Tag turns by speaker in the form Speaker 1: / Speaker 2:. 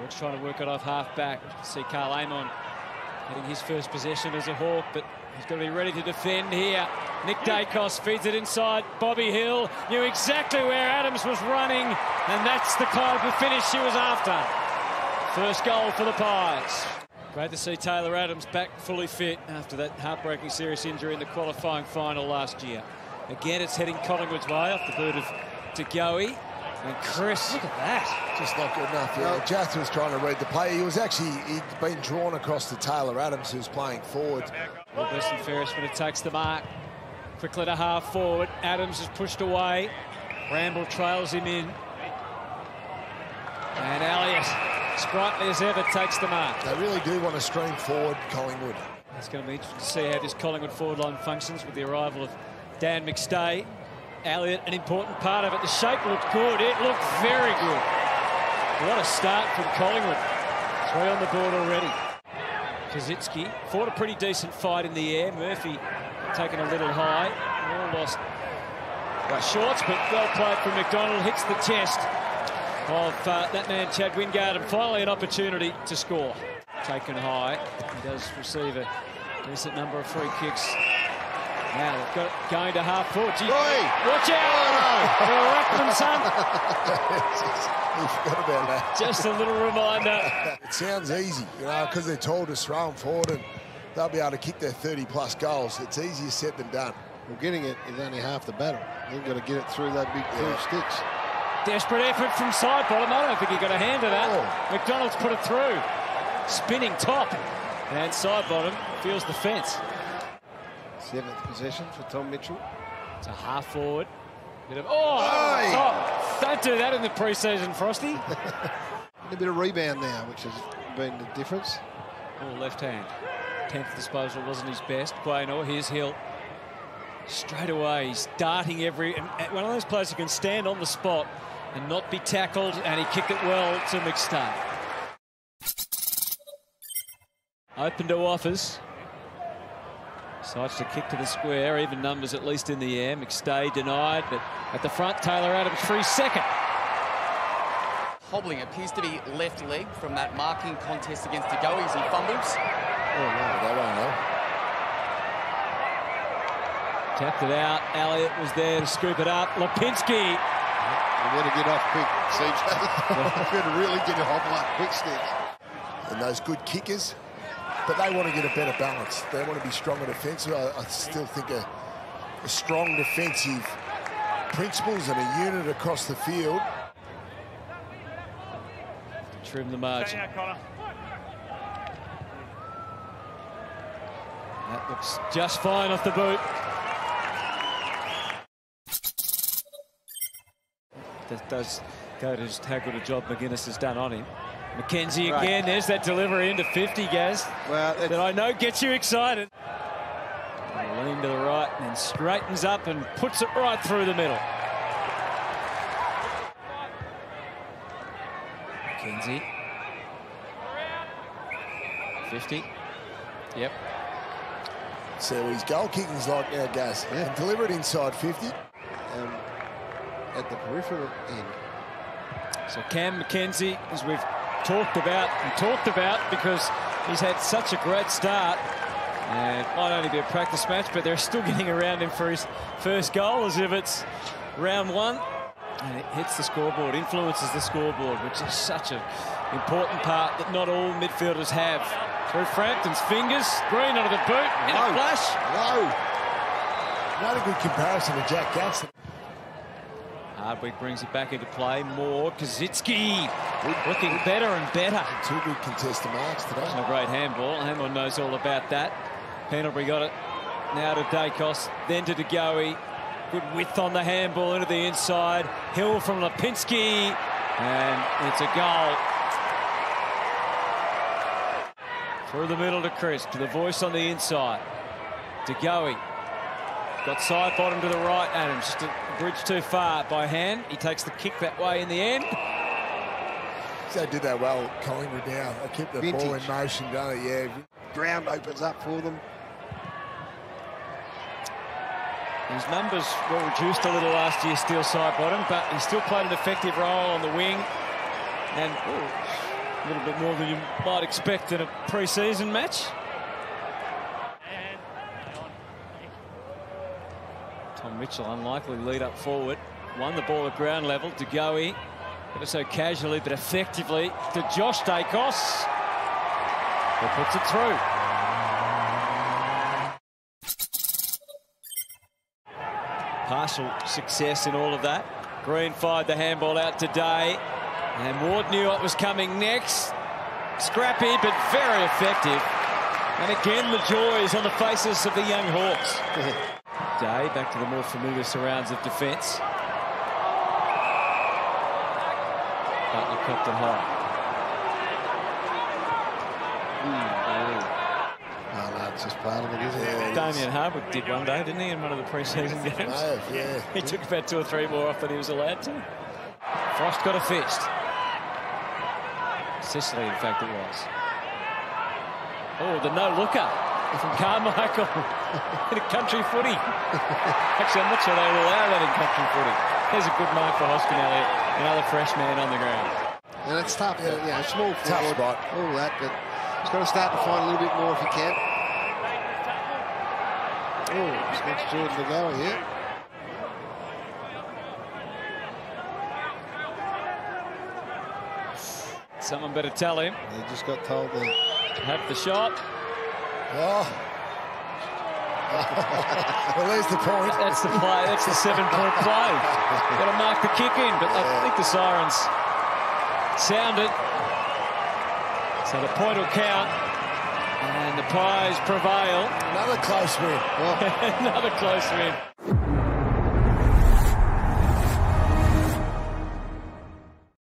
Speaker 1: George trying to work it off half-back. See Carl Amon getting his first possession as a Hawk, but he's got to be ready to defend here. Nick Dacos feeds it inside. Bobby Hill knew exactly where Adams was running, and that's the kind of finish she was after. First goal for the Pies. Great to see Taylor Adams back fully fit after that heartbreaking serious injury in the qualifying final last year. Again, it's heading Collingwood's way off the boot of DeGoey. And Chris, look at that.
Speaker 2: Just not good enough. Yeah, Jath was trying to read the play. He'd been drawn across to Taylor Adams, who's playing forward.
Speaker 1: Weston Ferris when it takes the mark. Quickly to half forward. Adams is pushed away. Bramble trails him in. And Elliott, sprightly as ever, takes the mark.
Speaker 2: They really do want to stream forward Collingwood.
Speaker 1: It's going to be interesting to see how this Collingwood forward line functions with the arrival of Dan McStay. Elliott, an important part of it. The shape looked good. It looked very good. What a start from Collingwood. 3 on the board already. Kazitsky fought a pretty decent fight in the air. Murphy taken a little high. All lost by shorts, but well played from McDonald. Hits the chest of that man, Chad Wingard, and finally an opportunity to score. Taken high. He does receive a decent number of free kicks. Now they've got it going to half forward. Gee, watch out! For a ruckman, son.
Speaker 2: You forgot about that.
Speaker 1: Just a little reminder.
Speaker 2: It sounds easy, you know, because they're told to throw them forward and they'll be able to kick their 30-plus goals. It's easier said than done.
Speaker 3: Well, getting it is only half the battle. You've got to get it through that big two sticks.
Speaker 1: Desperate effort from side bottom. I don't think he got a hand to that.
Speaker 2: Oh.
Speaker 1: McDonald's put it through. Spinning top. And side bottom feels the fence.
Speaker 3: 7th possession for Tom Mitchell.
Speaker 1: It's a half forward. Bit of, oh, don't do that in the pre-season, Frosty.
Speaker 3: A bit of rebound now, which has been the difference.
Speaker 1: Oh, left hand. 10th disposal wasn't his best. Quaynor, here's Hill. Straight away, he's darting one of those players who can stand on the spot and not be tackled, and he kicked it well to McStay. Open to offers. Decides to kick to the square, even numbers at least in the air. McStay denied, but at the front, Taylor Adams free second.
Speaker 4: Hobbling appears to be left leg from that marking contest against DeGoey as he fumbles.
Speaker 2: Oh, no, they won't know.
Speaker 1: Tapped it out. Elliott was there to scoop it up. Lipinski.
Speaker 3: You better get off quick, CJ. You better really get a hobble up quick, Sticks.
Speaker 2: And those good kickers, but they want to get a better balance. They want to be stronger defensive. I still think a strong defensive principles and a unit across the field.
Speaker 1: Trim the margin. That looks just fine off the boot. That does go to just how good a job McGuinness has done on him. McKenzie again, there's that delivery into 50, Gaz.
Speaker 3: Well,
Speaker 1: that I know gets you excited. Lean to the right and then straightens up and puts it right through the middle. McKenzie. 50. Yep.
Speaker 2: So his goal kicking's like now, Gaz. Yeah. Deliver it inside 50.
Speaker 3: At the peripheral end.
Speaker 1: So Cam McKenzie, as we've talked about because he's had such a great start, and might only be a practice match, but they're still getting around him for his first goal as if it's round 1, and it hits the scoreboard, influences the scoreboard, which is such an important part that not all midfielders have. Through Frampton's fingers, Green under the boot, and a flash.
Speaker 2: Not a good comparison to Jack Gadsden.
Speaker 1: Hardwick brings it back into play. More. Kazitsky looking better and better.
Speaker 2: 2 good contested marks today.
Speaker 1: A great handball. Hamlin knows all about that. Pendlebury got it. Now to Dacos. Then to DeGoey. Good width on the handball into the inside. Hill from Lipinski. And it's a goal. Through the middle to Chris. To the voice on the inside. DeGoey. Got side bottom to the right, Adams. Just a bridge too far by hand. He takes the kick that way in the end.
Speaker 2: They did that well, Collingwood down. They kept the ball in motion, don't they? Yeah.
Speaker 3: Ground opens up for them.
Speaker 1: His numbers were reduced a little last year, Steele side bottom, but he still played an effective role on the wing. And A little bit more than you might expect in a pre-season match. Tom Mitchell, unlikely lead up forward. Won the ball at ground level. De Goey, ever so casually but effectively, to Josh Dacos. Who puts it through. Partial success in all of that. Green fired the handball out today. And Ward knew what was coming next. Scrappy, but very effective. And again, the joy is on the faces of the young Hawks. Day back to the more familiar surrounds of defence. Butler copped it high.
Speaker 3: Oh, no, it's just part of it, isn't it?
Speaker 1: Damien Hardwick did one day, didn't he, in one of the pre-season games?
Speaker 2: Yeah.
Speaker 1: He took about 2 or 3 more off than he was allowed to. Frost got a fist. Sicily, in fact, it was. Oh, the no-looker from Carmichael in a country footy. Actually, I'm not sure they would allow that in country footy. There's a good mark for Hoskin Elliott, another fresh man on the ground.
Speaker 3: And it's tough, small
Speaker 2: Tough
Speaker 3: forward,
Speaker 2: spot.
Speaker 3: all that, but he's got to start to find a little bit more if he can. Oh, it's next Jordan to go here.
Speaker 1: Someone better tell him.
Speaker 3: He just got told to
Speaker 1: have the shot.
Speaker 2: Oh. Well, there's the point.
Speaker 1: That's the play. That's the 7-point play. Got to mark the kick in, but I think the sirens sounded. So the point will count. And the Pies prevail.
Speaker 2: Another close win.
Speaker 1: Another close win.